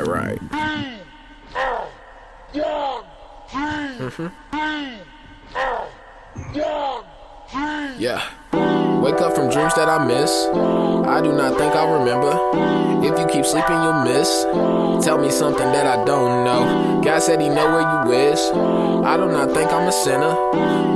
Right. Yeah. Wake up from dreams that I miss. I do not think I'll remember. If you keep sleeping, you'll miss. Tell me something that I don't know. God said he know where you is. I do not think I'm a sinner.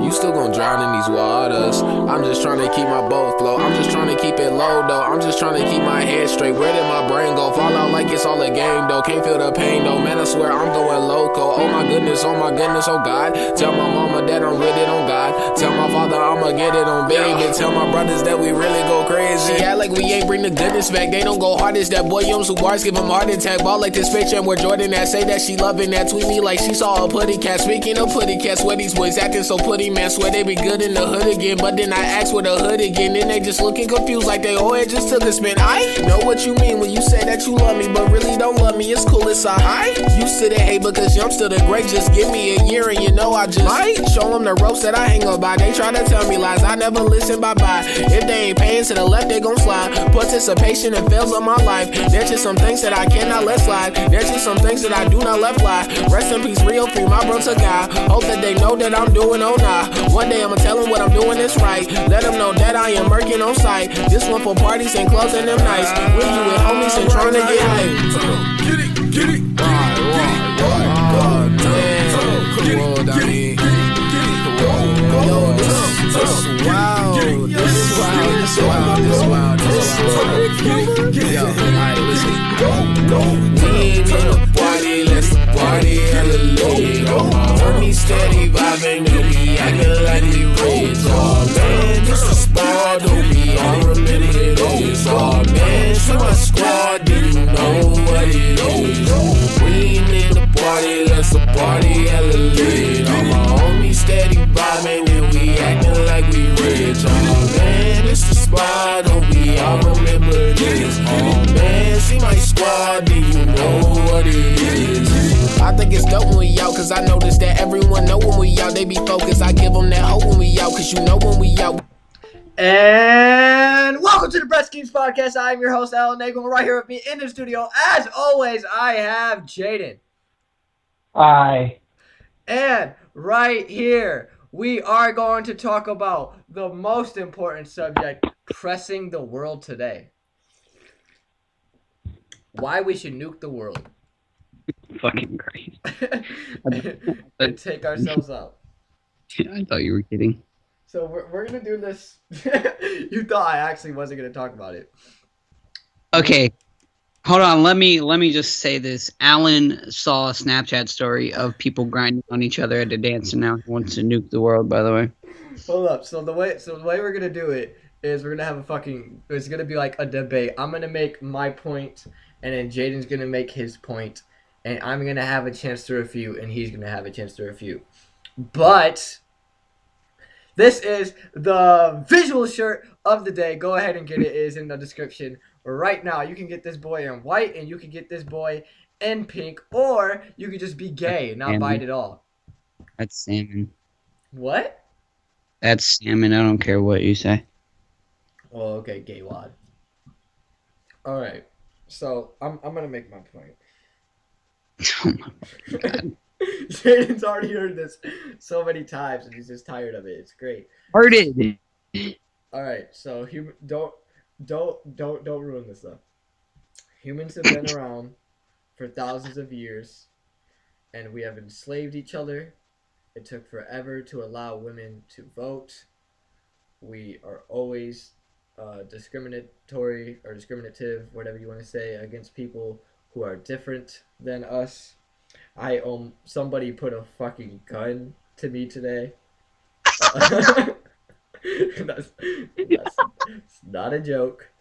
You still gon' drown in these waters. I'm just trying to keep my boat float. I'm just trying to keep it low though. I'm just trying to keep my head straight. Where did my brain go? Fall out like it's all a game though. Can't feel the pain though. Man, I swear I'm going loco. Oh my goodness, oh God. Tell my mama that I'm with it on God. Tell my father I'ma get it on baby. Tell my brothers that we really go crazy. Act like we ain't bring the goodness back. They don't go hardest. That boy Yums who bars give him heart attack. Ball like this bitch and where Jordan at. Say that she loving that. Tweet me like she saw a putty cat. Speaking of putty cats, where these boys acting so putty, man. Swear they be good in the hood again. But then I ask for the hood again. Then they just looking confused like they it just took a spin. I know what you mean when you say that you love me, but really don't love me. It's cool, it's I used to the hate because I'm still the great. Just give me a year and you know I just might show them the ropes that I hang up by. They try to tell me lies, I never listen, bye-bye. If they ain't paying to the left, they gon' slide. Participation and fails of my life. There's just some things that I cannot let slide. There's just some things that I do not let fly. Rest in peace, real free, my bro to God. Hope that they know that I'm doing nah. One day I'ma tell them what I'm doing is right. Let them know that I am working on site. This one for parties and clubs and them nights. When you with homies and trying to get hype. Get it. Steady vibing, and we acting like we rich. Oh man, this is squad, don't be all remember this. Oh man, see my squad, do you know what it is? We in the party, let's a party hella lit. All my homies steady vibing, and we acting like we rich. Oh man, this is squad, don't be all remember this. Oh man, see my squad, do you know what it is? I think it's dope when we out, cause I notice that everyone know when we out, they be focused. I give them that hope when we out, cause you know when we out. And welcome to the Breast Keeps Podcast. I'm your host, Alan Nagel. Right here with me in the studio, as always, I have Jaden. Hi. And right here, we are going to talk about the most important subject pressing the world today. Why we should nuke the world. Fucking crazy. And take ourselves out. I thought you were kidding. So we're going to do this. You thought I actually wasn't going to talk about it. Okay. Hold on. Let me just say this. Alan saw a Snapchat story of people grinding on each other at a dance, and now he wants to nuke the world, by the way. Hold up. So the way we're going to do it is we're going to have it's going to be like a debate. I'm going to make my point, and then Jaden's going to make his point, and I'm going to have a chance to refute, and he's going to have a chance to refute. But this is the visual shirt of the day. Go ahead and get it. It is in the description right now. You can get this boy in white, and you can get this boy in pink, or you could just be gay and not buy it at all. That's salmon. What? That's salmon. I don't care what you say. Oh, okay, gay wad. All right. So I'm gonna make my point. Oh my God. Jaden's already heard this so many times, and he's just tired of it. It's great. Heard it. All right. So don't ruin this though. Humans have been around for thousands of years, and we have enslaved each other. It took forever to allow women to vote. We are always discriminatory or discriminative, whatever you want to say, against people who are different than us. Somebody put a fucking gun to me today. That's not a joke.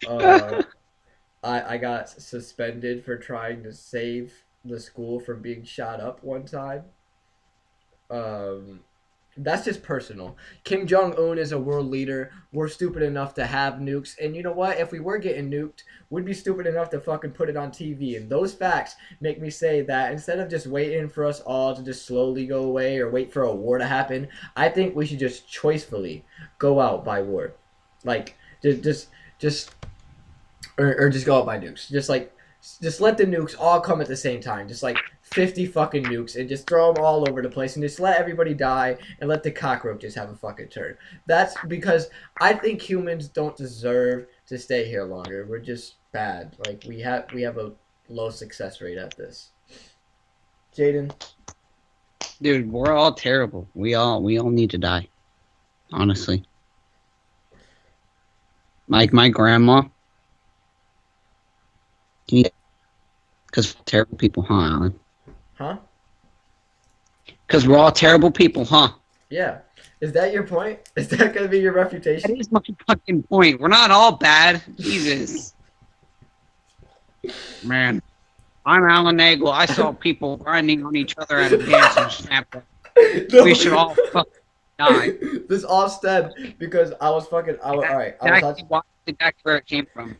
I got suspended for trying to save the school from being shot up one time. That's just personal. Kim Jong Un is a world leader. We're stupid enough to have nukes, and you know what? If we were getting nuked, we'd be stupid enough to fucking put it on TV. And those facts make me say that instead of just waiting for us all to just slowly go away or wait for a war to happen, I think we should just choicefully go out by war, like just or just go out by nukes. Just let the nukes all come at the same time. Just like 50 fucking nukes and just throw them all over the place and just let everybody die and let the cockroaches have a fucking turn. That's because I think humans don't deserve to stay here longer. We're just bad. Like we have a low success rate at this. Jaden, Dude, we're all terrible. We all need to die. Honestly. Like my grandma. Because terrible people, huh, Alan? huh? Because we're all terrible people, huh? Yeah. Is that your point? Is that gonna be your That refutation? is my fucking point. We're not all bad. Jesus. Man. I'm Alan Nagel. I saw people grinding on each other at a dance and Snapchat. No. We should all fucking die. This all stemmed because I was fucking. All right. Exactly where it came from.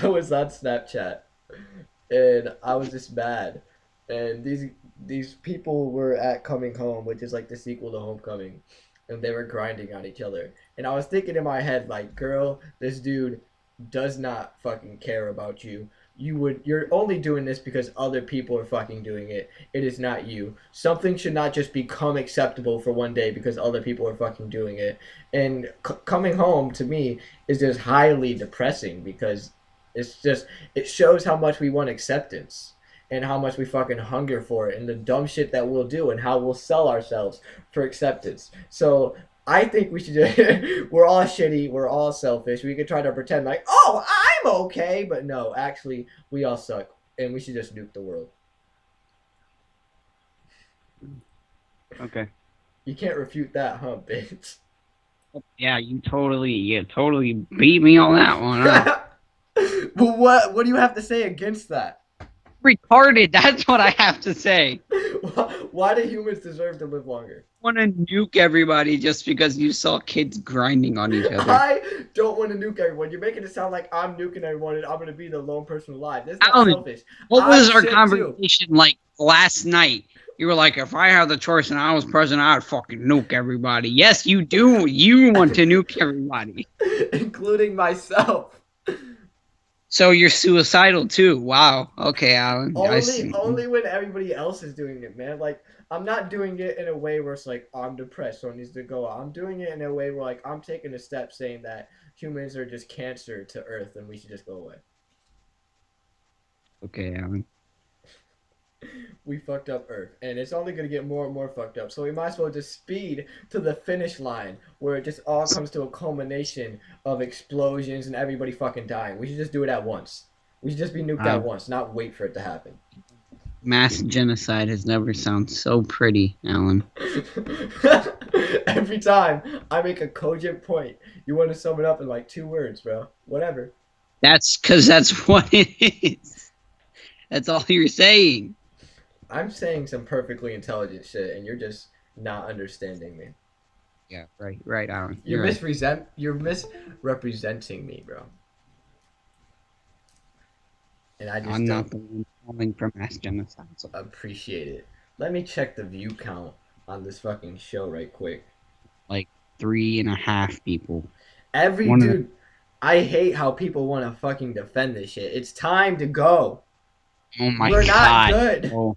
I was on Snapchat and I was just mad. And these people were at Coming Home, which is like the sequel to Homecoming, and they were grinding on each other. And I was thinking in my head, like, girl, this dude does not fucking care about you. You're only doing this because other people are fucking doing it. It is not you. Something should not just become acceptable for one day because other people are fucking doing it. And Coming Home to me is just highly depressing because it shows how much we want acceptance and how much we fucking hunger for it and the dumb shit that we'll do and how we'll sell ourselves for acceptance. So I think we should just, we're all shitty, we're all selfish. We could try to pretend like, oh, I'm okay, but no, actually, we all suck and we should just nuke the world. Okay. You can't refute that, huh, bitch? Yeah, you totally beat me on that one, huh? But what do you have to say against that? Retarded, that's what I have to say. Why do humans deserve to live longer? Want to nuke everybody just because you saw kids grinding on each other. I don't want to nuke everyone. You're making it sound like I'm nuking everyone and I'm going to be the lone person alive. That's not Alan, selfish. what was I'm our shit too. conversation like last night? You were like, if I had the choice and I was president, I'd fucking nuke everybody. Yes, you do. You want to nuke everybody. Including myself. So you're suicidal too. Wow. Okay, Alan. I see. Only when everybody else is doing it, man. Like, I'm not doing it in a way where it's like, I'm depressed, so it needs to go out. I'm doing it in a way where, like, I'm taking a step saying that humans are just cancer to Earth and we should just go away. Okay, Alan. We fucked up Earth, and it's only going to get more and more fucked up. So we might as well just speed to the finish line where it just all comes to a culmination of explosions and everybody fucking dying. We should just do it at once. We should just be nuked at once, not wait for it to happen. Mass genocide has never sounded so pretty, Alan. Every time I make a cogent point, you want to sum it up in like 2 words, bro. Whatever. That's because that's what it is. That's all you're saying. I'm saying some perfectly intelligent shit, and you're just not understanding me. Yeah, right, Alan. You're right. You're misrepresenting me, bro. And I just I'm don't not the one calling for mass genocide. So. appreciate it. Let me check the view count on this fucking show right quick. Like 3.5 people. Dude, I hate how people want to fucking defend this shit. It's time to go. Oh my We're god. not good. Oh.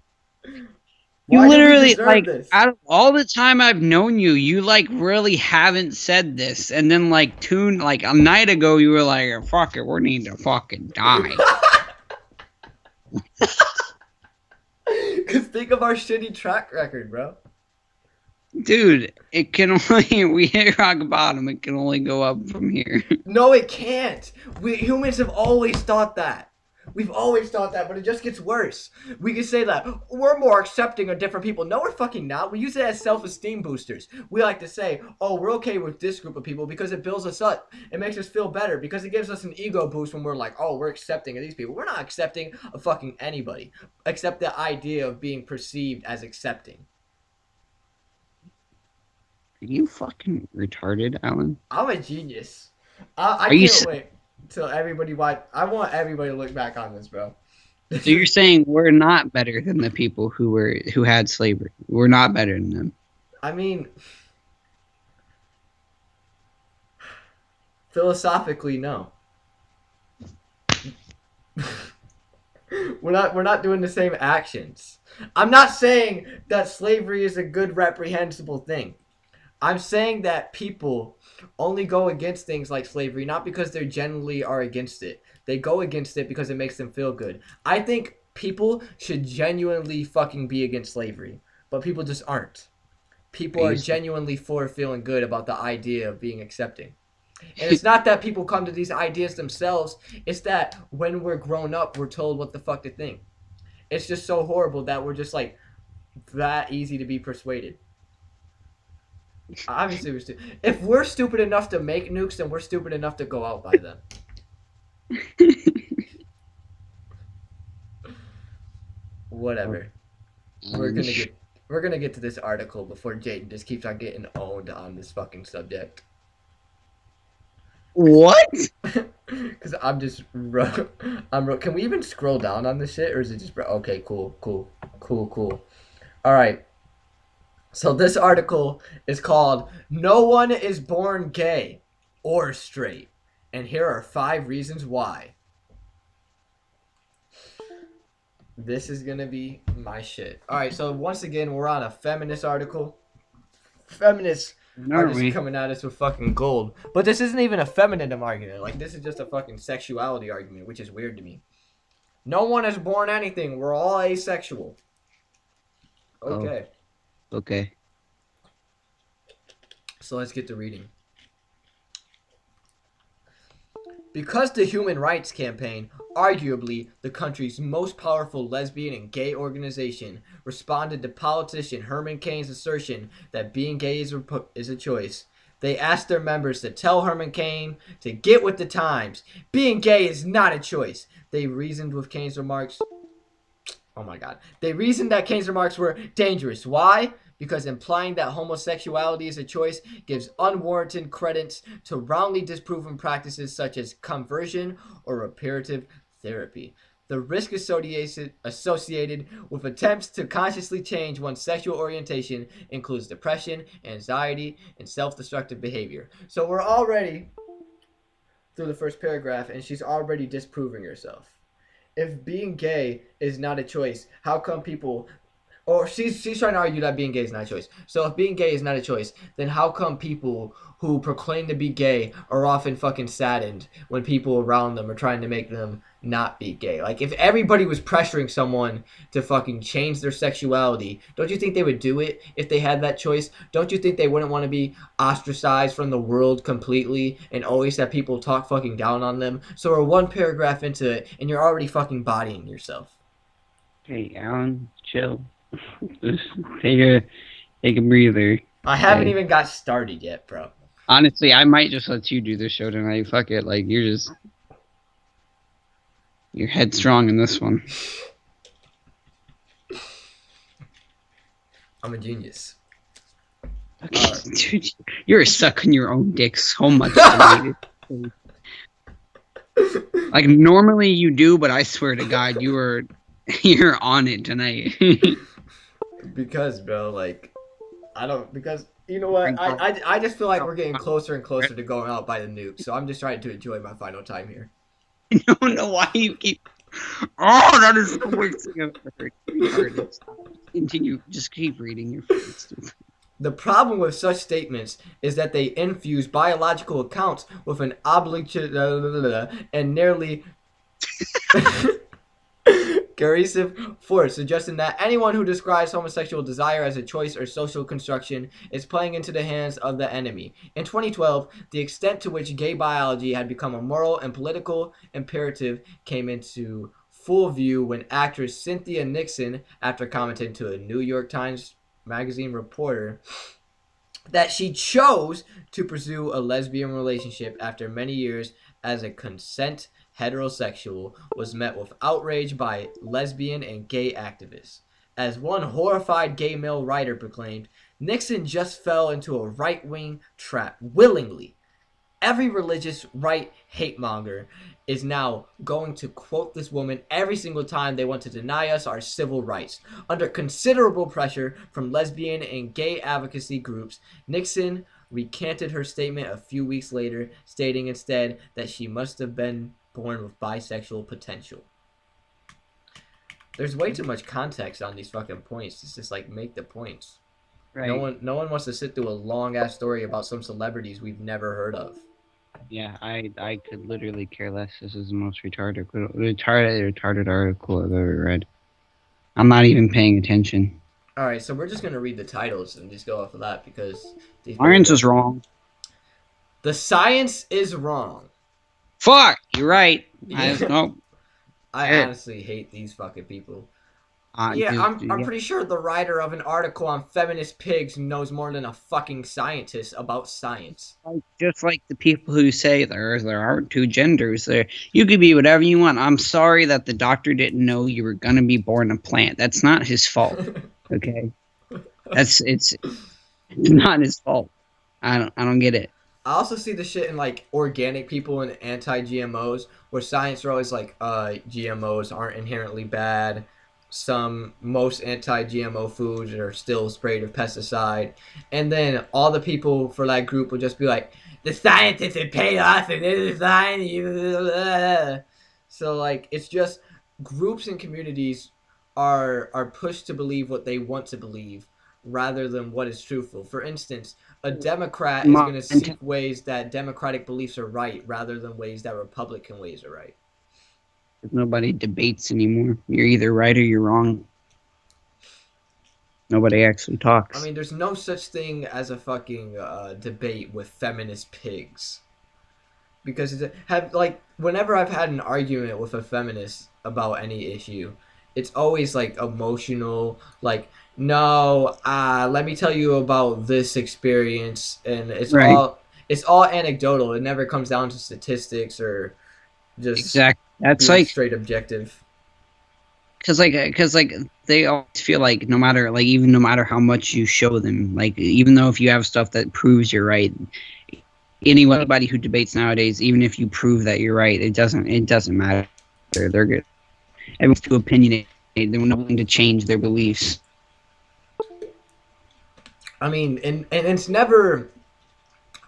Why You do we literally, deserve like, this? out of all the time I've known you, you, like, really haven't said this. And then, like, a night ago, you were like, fuck it, we need to fucking die. Because think of our shitty track record, bro. Dude, it can only, we hit rock bottom, it can only go up from here. No, it can't. We humans have always thought that. We've always thought that, but it just gets worse. We can say that we're more accepting of different people. No, we're fucking not. We use it as self-esteem boosters. We like to say, oh, we're okay with this group of people because it builds us up. It makes us feel better because it gives us an ego boost when we're like, oh, we're accepting of these people. We're not accepting of fucking anybody, except the idea of being perceived as accepting. you fucking retarded, Alan? I'm a genius. I Are you? can't wait till everybody watch. I want everybody to look back on this, bro. So you're saying we're not better than the people who had slavery? We're not better than them. I mean, philosophically, no. We're not doing the same actions. I'm not saying that slavery is a good reprehensible thing. I'm saying that people only go against things like slavery not because they genuinely are against it. They go against it because it makes them feel good. I think people should genuinely fucking be against slavery, but people just aren't. Are People are you? genuinely for feeling good about the idea of being accepting. And it's not that people come to these ideas themselves, it's that when we're grown up, we're told what the fuck to think. It's just so horrible that we're just like that easy to be persuaded. Obviously, we're stupid. If we're stupid enough to make nukes, then we're stupid enough to go out by them. Whatever. We're gonna get to this article before Jaden just keeps on getting owned on this fucking subject. What? Because Can we even scroll down on this shit, or is it just okay? Cool. All right. So this article is called "No One Is Born Gay or Straight," and here are 5 reasons why. This is gonna be my shit. All right. So once again, we're on a feminist article. Feminists are Aren't just we? coming at us with fucking gold. But this isn't even a feminism argument. Like, this is just a fucking sexuality argument, which is weird to me. No one is born anything. We're all asexual. Okay. Okay. So let's get to reading. Because the Human Rights Campaign, arguably the country's most powerful lesbian and gay organization, responded to politician Herman Cain's assertion that being gay is a choice, they asked their members to tell Herman Cain to get with the times. Being gay is not a choice. They reasoned with Cain's remarks. Oh my god. They reasoned that Cain's remarks were dangerous. Why? Because implying that homosexuality is a choice gives unwarranted credence to roundly disproven practices such as conversion or reparative therapy. The risk associated with attempts to consciously change one's sexual orientation includes depression, anxiety, and self-destructive behavior. So we're already through the first paragraph, and she's already disproving herself. If being gay is not a choice, how come people or she's trying to argue that being gay is not a choice. So if being gay is not a choice, then how come people who proclaim to be gay are often fucking saddened when people around them are trying to make them not be gay? Like, if everybody was pressuring someone to fucking change their sexuality, don't you think they would do it if they had that choice? Don't you think they wouldn't want to be ostracized from the world completely and always have people talk fucking down on them? So we're 1 paragraph into it and you're already fucking bodying yourself. Hey, Alan, chill. Just take a breather. I haven't even got started yet, bro. Honestly, I might just let you do the show tonight. Fuck it. Like, you're headstrong in this one. I'm a genius. Okay, dude, you're sucking your own dick so much tonight. Like, normally you do, but I swear to God, you're on it tonight. Because, bro, like, because, you know what, I just feel like we're getting closer and closer to going out by the nuke, so I'm just trying to enjoy my final time here. I don't know why you keep... Oh, that is the worst thing I've ever heard. Continue, just keep reading your stupid. The problem with such statements is that they infuse biological accounts with an obligate and nearly coercive force, suggesting that anyone who describes homosexual desire as a choice or social construction is playing into the hands of the enemy. In 2012, the extent to which gay biology had become a moral and political imperative came into full view when actress Cynthia Nixon, after commenting to a New York Times magazine reporter that she chose to pursue a lesbian relationship after many years as a consent heterosexual, was met with outrage by lesbian and gay activists. As one horrified gay male writer proclaimed, Nixon just fell into a right-wing trap willingly. Every religious right hate monger is now going to quote this woman every single time they want to deny us our civil rights. Under considerable pressure from lesbian and gay advocacy groups, Nixon recanted her statement a few weeks later, stating instead that she must have been born with bisexual potential. There's way too much context on these fucking points. It's just like make the points. Right. No one wants to sit through a long ass story about some celebrities we've never heard of. Yeah, I could literally care less. This is the most retarded article I've ever read. I'm not even paying attention. All right, so we're just gonna read the titles and just go off of that because these Science is wrong. The science is wrong. Fuck, you're right. Yeah. Nope. I honestly hate these fucking people. Yeah, Dude, I'm pretty sure the writer of an article on feminist pigs knows more than a fucking scientist about science. just like the people who say there aren't two genders. There, you could be whatever you want. I'm sorry that the doctor didn't know you were gonna be born a plant. That's not his fault. Okay, it's not his fault. I don't get it. I also see the shit in like organic people and anti-GMOs, where science are always like, GMOs aren't inherently bad. Most anti-GMO foods are still sprayed with pesticide, and then all the people for that group will just be like, the scientists have paid us, and this is science. So like, it's just groups and communities are pushed to believe what they want to believe rather than what is truthful. For instance, a Democrat is going to seek ways that democratic beliefs are right rather than ways that Republican ways are right. Nobody debates anymore. You're either right or you're wrong. Nobody actually talks. I mean, there's no such thing as a fucking debate with feminist pigs. Because whenever I've had an argument with a feminist about any issue, it's always like emotional, like, no, let me tell you about this experience, and it's all anecdotal. It never comes down to statistics or just exactly. That's being like straight objective. Because they always feel like no matter how much you show them, like even though if you have stuff that proves you're right, anybody who debates nowadays, even if you prove that you're right, it doesn't matter. They're good. Everyone's too opinionated. They're not willing to change their beliefs. I mean, and it's never.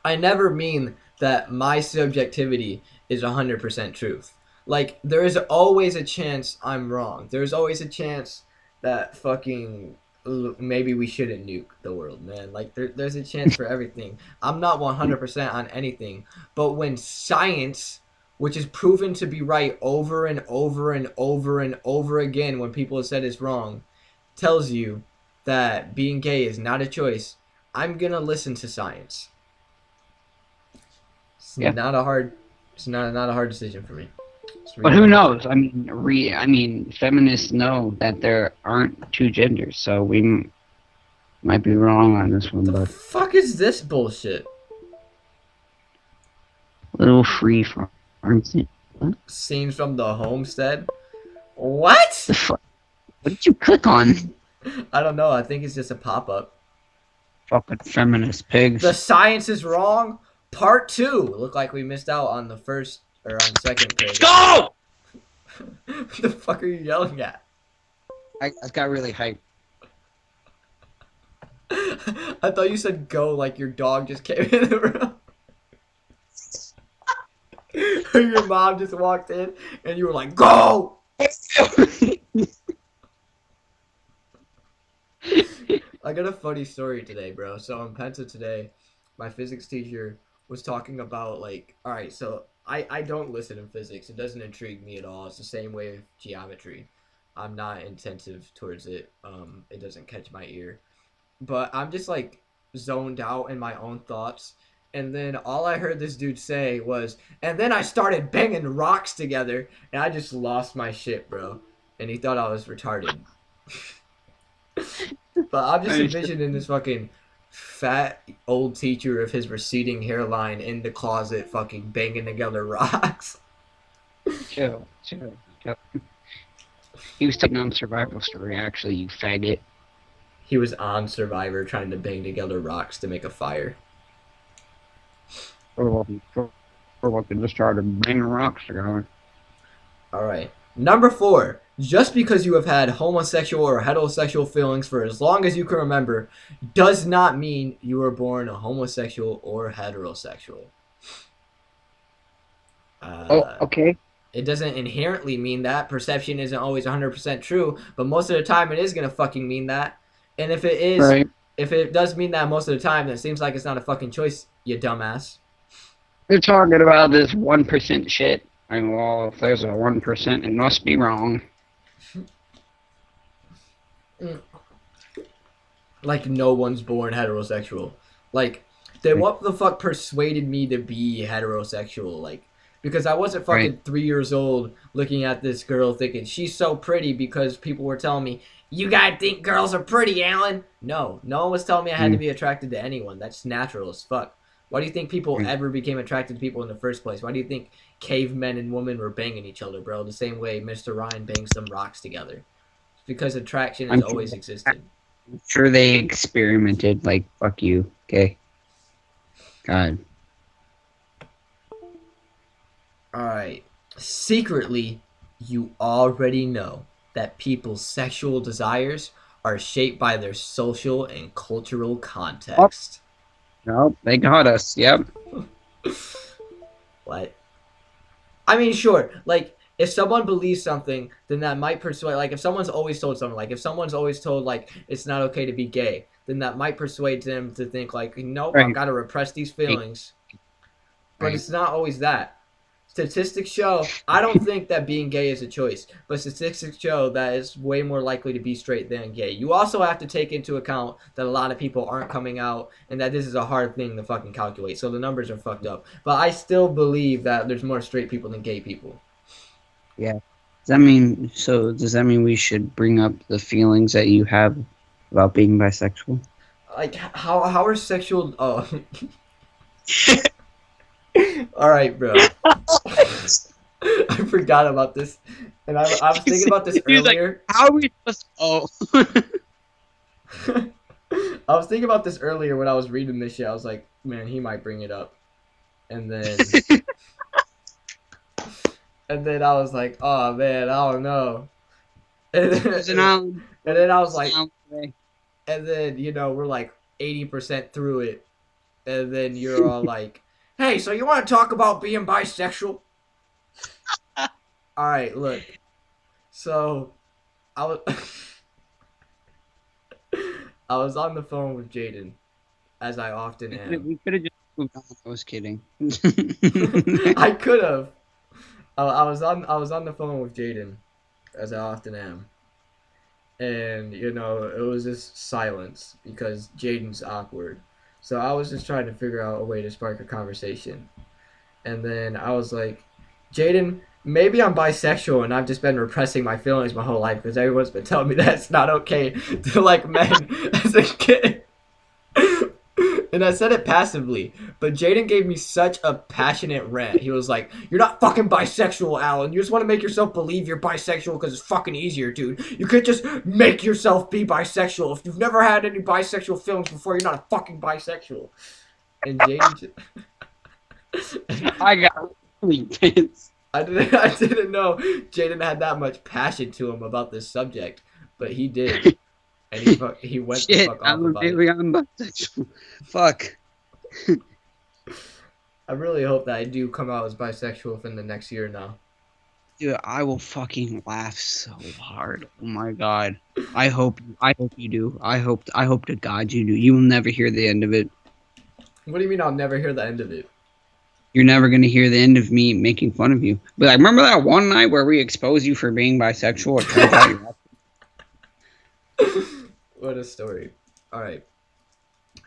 I never mean that my subjectivity is 100% truth. Like, there is always a chance I'm wrong. There's always a chance that fucking maybe we shouldn't nuke the world, man. Like, there's a chance for everything. I'm not 100% on anything. But when science, which is proven to be right over and over and over and over again when people have said it's wrong, tells you that being gay is not a choice, I'm going to listen to science. It's not a hard decision for me. But who knows? I mean, feminists know that there aren't two genders, so we might be wrong on this one. What the fuck is this bullshit? Little free farm. Scenes from the homestead. What? The fuck? What did you click on? I don't know. I think it's just a pop-up. Fucking feminist pigs. The science is wrong. Part 2. Look like we missed out on the first or on the second page. Go! What the fuck are you yelling at? I got really hyped. I thought you said go like your dog just came in the room. Or your mom just walked in and you were like, go! I got a funny story today, bro. So in Penta today, my physics teacher was talking about like, all right, so I don't listen in physics. It doesn't intrigue me at all. It's the same way with geometry. I'm not intensive towards it. It doesn't catch my ear. But I'm just like zoned out in my own thoughts. And then all I heard this dude say was, and then I started banging rocks together, and I just lost my shit, bro. And he thought I was retarded. But I'm just envisioning this fucking fat old teacher of his receding hairline in the closet fucking banging together rocks. Chill. He was taking on Survival Story, actually, you faggot. He was on Survivor trying to bang together rocks to make a fire. Or what they just started banging rocks together. All right. Number 4. Just because you have had homosexual or heterosexual feelings for as long as you can remember does not mean you were born a homosexual or heterosexual. Okay. It doesn't inherently mean that. Perception isn't always 100% true, but most of the time it is going to fucking mean that. And if it is, Right. if it does mean that most of the time, then it seems like it's not a fucking choice, you dumbass. They're talking about this 1% shit. And well, if there's a 1%, it must be wrong. Like, no one's born heterosexual. Like, then what the fuck persuaded me to be heterosexual? Like, because I wasn't fucking Right. 3 years old looking at this girl thinking she's so pretty because people were telling me, you gotta think girls are pretty, Alan. No one was telling me I had to Mm. be attracted to anyone. That's natural as fuck. Why do you think people Mm. ever became attracted to people in the first place? Why do you think cavemen and women were banging each other, bro? The same way Mr. Ryan bangs some rocks together. It's because attraction has I'm sure, always existed. I'm sure they experimented. Like, fuck you. Okay. God. Alright. Secretly, you already know that people's sexual desires are shaped by their social and cultural context. No, they got us. Yep. What? I mean, sure. Like, if someone believes something, then that might persuade. Like, if someone's always told something, like, if someone's always told, like, it's not okay to be gay, then that might persuade them to think, like, nope, I've Right. got to repress these feelings. But Right. it's not always that. Statistics show, I don't think that being gay is a choice, but statistics show that it's way more likely to be straight than gay. You also have to take into account that a lot of people aren't coming out and that this is a hard thing to fucking calculate. So the numbers are fucked up. But I still believe that there's more straight people than gay people. Yeah. Does that mean we should bring up the feelings that you have about being bisexual? Like, how are sexual. Oh. Alright, bro. I forgot about this. And I was thinking about this He's like, earlier. how are we supposed to... Oh. I was thinking about this earlier when I was reading this shit. I was like, man, he might bring it up. And then I was like, oh man, I don't know. And There's an then, island. and then I was There's like, an island today. and then we're like 80% through it, and then you're all like, hey, so you want to talk about being bisexual? All right, look. So I was I was on the phone with Jaden, as I often am. We could have just moved on. I was kidding. I could have. I was on the phone with Jaden, as I often am, and it was just silence because Jaden's awkward. So I was just trying to figure out a way to spark a conversation, and then I was like, Jaden, maybe I'm bisexual and I've just been repressing my feelings my whole life because everyone's been telling me that it's not okay to like men as a kid. And I said it passively, but Jaden gave me such a passionate rant. He was like, "You're not fucking bisexual, Alan. You just want to make yourself believe you're bisexual because it's fucking easier, dude. You could just make yourself be bisexual. If you've never had any bisexual feelings before, you're not a fucking bisexual." And Jaden, I got really pissed. I didn't know Jaden had that much passion to him about this subject, but he did, and he went the Shit, fuck off about maybe it. I'm bisexual. Fuck. I really hope that I do come out as bisexual within the next year now. Dude, I will fucking laugh so hard. Oh my god. I hope you do. I hope to God you do. You will never hear the end of it. What do you mean I'll never hear the end of it? You're never gonna hear the end of me making fun of you. But like, remember that one night where we exposed you for being bisexual? It turns out you're What a story. Alright.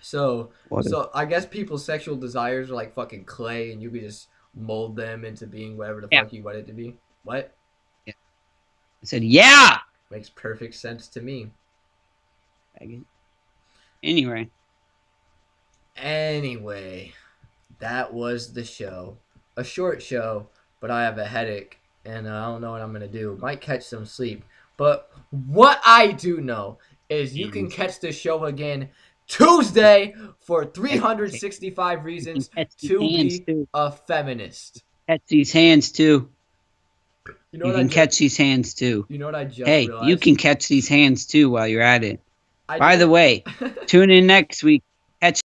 So What I guess people's sexual desires are like fucking clay and you can just mold them into being whatever the Yeah. fuck you want it to be. What? I said, yeah. Makes perfect sense to me. Anyway, Anyway, that was the show. A short show, but I have a headache and I don't know what I'm gonna do. Might catch some sleep. But what I do know is you can catch the show again Tuesday for 365 reasons to be a feminist. Catch these hands too. You know You what I can just, catch these hands too. You know what I just Hey, realized? you can catch these hands too while you're at it. I By the didn't- way, tune in next week